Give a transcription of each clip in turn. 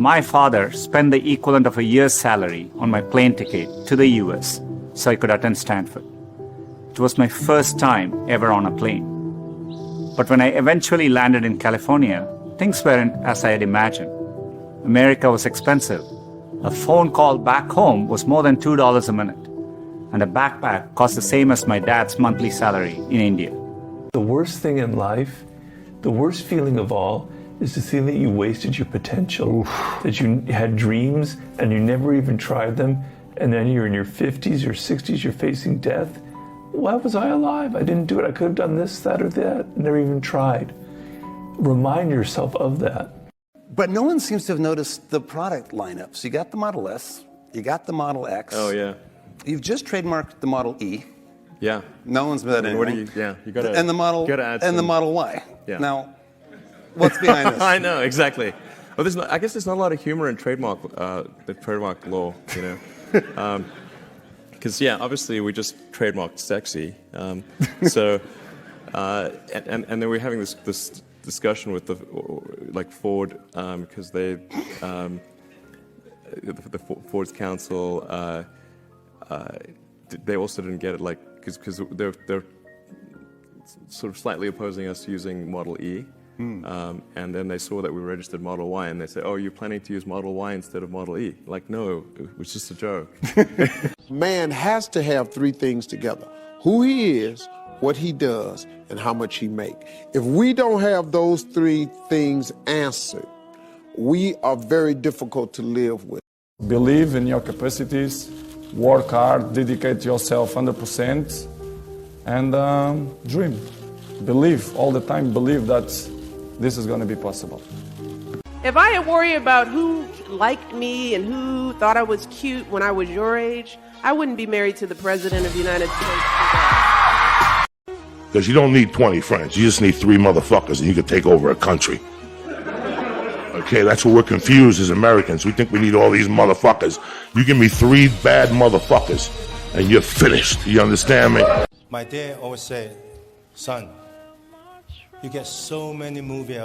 My father spent the equivalent of a year's salary on my plane ticket to the US so I could attend Stanford. It was my first time ever on a plane. But when I eventually landed in California, things weren't as I had imagined. America was expensive. A phone call back home was more than $2 a minute, and a backpack cost the same as my dad's monthly salary in India. The worst thing in life, the worst feeling of all, is to see that you wasted your potential, that you had dreams and you never even tried them, and then you're in your 50s or 60s, you're facing death. Why was I alive? I didn't do it. I could have done this, that, or that. Never even tried. Remind yourself of that. But no one seems to have noticed the product lineups. You got the Model S, you got the Model X. Oh, yeah. You've just trademarked the Model E. Yeah. No one's met anything. What do you, you gotta, and the Model add the Model Y. Yeah. Now, what's behind this? I know, exactly. Well, I guess there's not a lot of humor in the trademark law, you know. Because, obviously we just trademarked sexy. And then we're having this discussion with Ford, because the Ford's council, they also didn't get it, because they're sort of slightly opposing us using Model E. And then they saw that we registered Model Y, and they said, "Oh, you're planning to use Model Y instead of Model E?" Like, no, it was just a joke. Man has to have three things together: who he is, what he does, and how much he make. If we don't have those three things answered, we are very difficult to live with. Believe in your capacities, work hard, dedicate yourself 100%, and dream. Believe all the time, believe that this is going to be possible. If I had worried about who liked me and who thought I was cute when I was your age, I wouldn't be married to the President of the United States today. Because you don't need 20 friends. You just need 3 motherfuckers and you can take over a country. Okay, that's what we're confused as Americans. We think we need all these motherfuckers. You give me 3 bad motherfuckers and you're finished. You understand me? My dad always said, "Son, you get so many movie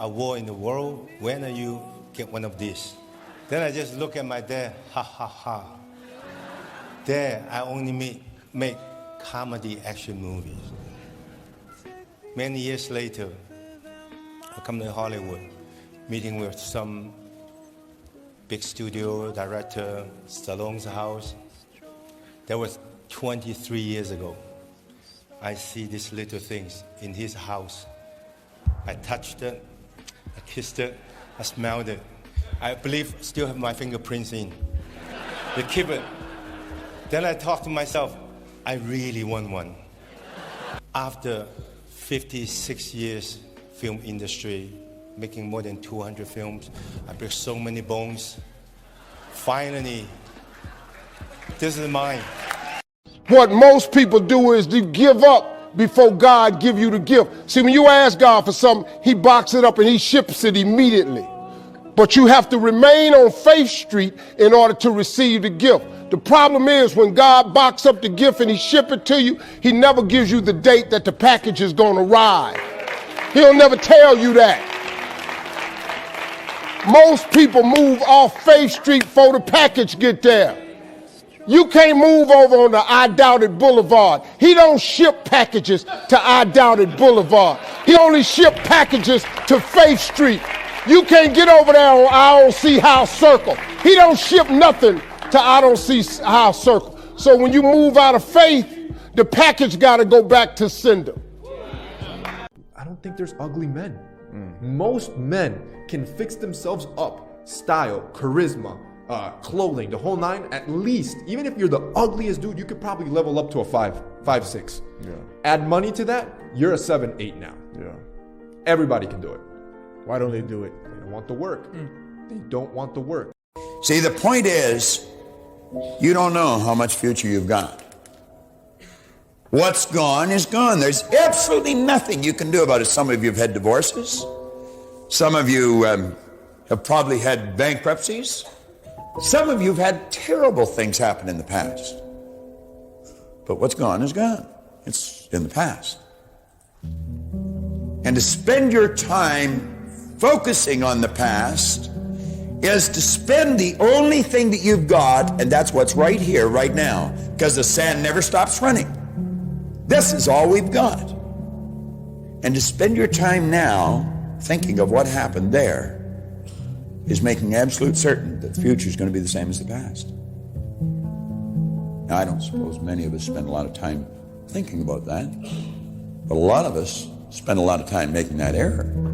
awards in the world. When are you get one of these?" Then I just look at my dad, ha ha ha. Dad, I only make comedy action movies. Many years later, I come to Hollywood, meeting with some big studio director, Stallone's house. That was 23 years ago. I see these little things in his house. I touched it, I kissed it, I smelled it. I believe still have my fingerprints in. They keep it. Then I thought to myself, I really want one. After 56 years film industry, making more than 200 films, I break so many bones. Finally, this is mine. What most people do is to give up before God give you the gift. See, when you ask God for something, he boxes it up and he ships it immediately. But you have to remain on Faith Street in order to receive the gift. The problem is when God boxes up the gift and he ship it to you, he never gives you the date that the package is going to arrive. He'll never tell you that. Most people move off Faith Street before the package get there. You can't move over on the I Doubt It Boulevard. He don't ship packages to I Doubt It Boulevard. He only ship packages to Faith Street. You can't get over there on I Don't See House Circle. He don't ship nothing to I Don't See House Circle. So when you move out of faith, the package got to go back to sender. I don't think there's ugly men. Most men can fix themselves up. Style, charisma, clothing, the whole nine. At least, even if you're the ugliest dude, you could probably level up to a 5, 6. Yeah. Add money to that, you're a 7, 8 now. Yeah. Everybody can do it. Why don't they do it? They don't want the work. They don't want the work. See, the point is, you don't know how much future you've got. What's gone is gone. There's absolutely nothing you can do about it. Some of you have had divorces. Some of you have probably had bankruptcies. Some of you have had terrible things happen in the past. But what's gone is gone. It's in the past. And to spend your time Focusing on the past is to spend the only thing that you've got, and that's what's right here, right now, because the sand never stops running. This is all we've got. And to spend your time now thinking of what happened there is making absolute certain that the future is going to be the same as the past. Now, I don't suppose many of us spend a lot of time thinking about that, but a lot of us spend a lot of time making that error.